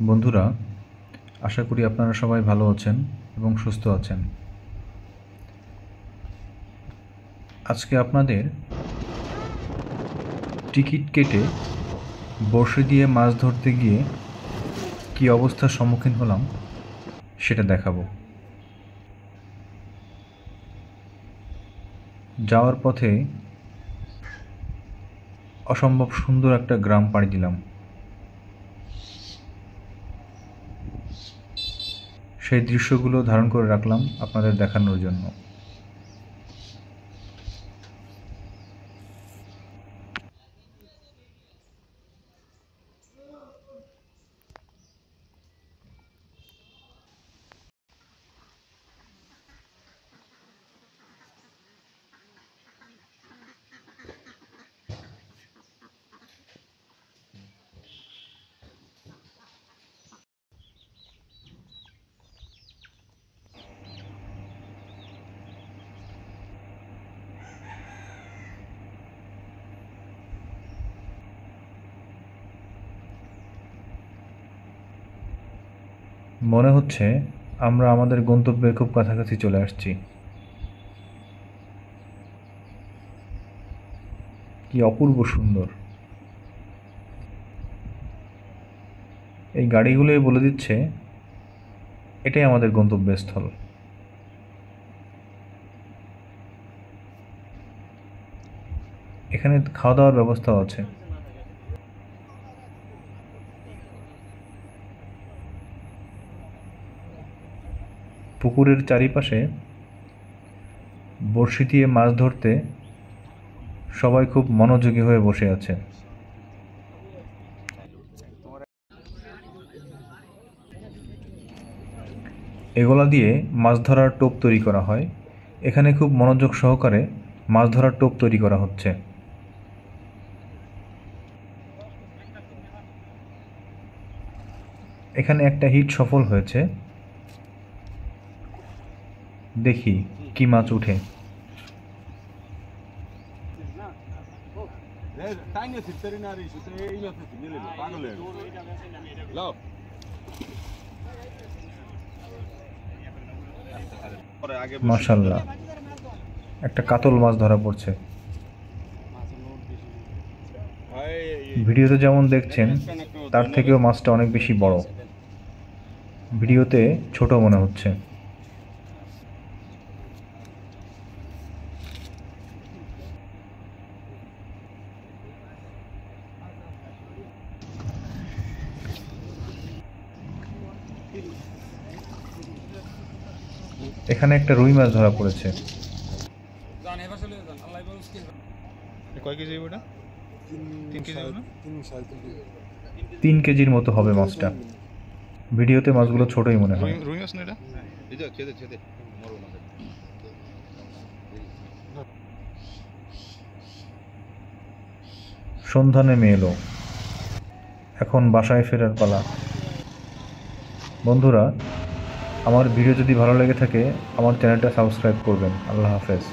বন্ধুরা, আশা করি আপনারা সবাই ভালো আছেন এবং সুস্থ আছেন। আজকে আপনাদের টিকিট কেটে বড়শি দিয়ে মাছ ধরতে গিয়ে কী অবস্থার সম্মুখীন হলাম সেটা দেখাবো। যাওয়ার পথে অসম্ভব সুন্দর একটা গ্রাম পাড়ি দিলাম। সেই দৃশ্যগুলো ধারণ করে রাখলাম আপনাদের দেখানোর জন্য। মনে হচ্ছে আমরা আমাদের গন্তব্যের খুব কাছাকাছি চলে আসছি। কি অপূর্ব সুন্দর! এই গাড়িগুলোই বলে দিচ্ছে এটাই আমাদের গন্তব্যস্থল। এখানে খাওয়া দাওয়ার ব্যবস্থাও আছে। পুকুরের চারিপাশে বড়শি দিয়ে মাছ ধরতে সবাই খুব মনোযোগী হয়ে বসে আছে। এগুলা দিয়ে মাছ ধরার টোপ তৈরি করা হয়। এখানে খুব মনোযোগ সহকারে মাছ ধরার টোপ তৈরি করা হচ্ছে। এখানে একটা হিট সফল হয়েছে। দেখি কি মাছ উঠে। মাশাআল্লাহ, একটা কাতল মাছ ধরা পড়ছে। ভিডিওতে যেমন দেখছেন তার থেকেও মাছটা অনেক বেশি বড়। ভিডিওতে ছোট মনে হচ্ছে। এখানে একটা রুই মাছ ধরা পড়েছে। কয় কেজি ওটা? 3 কেজি না? 3 কেজির মতো হবে মাছটা। ভিডিওতে মাছগুলো ছোটই মনে হয়। রুই মাছ না এটা? সন্ধ্যা নেমে এলো, এখন বাসায় ফেরার পালা। বন্ধুরা, আমার ভিডিও যদি ভালো লেগে থাকে আমার চ্যানেলটা সাবস্ক্রাইব করবেন। আল্লাহ হাফেজ।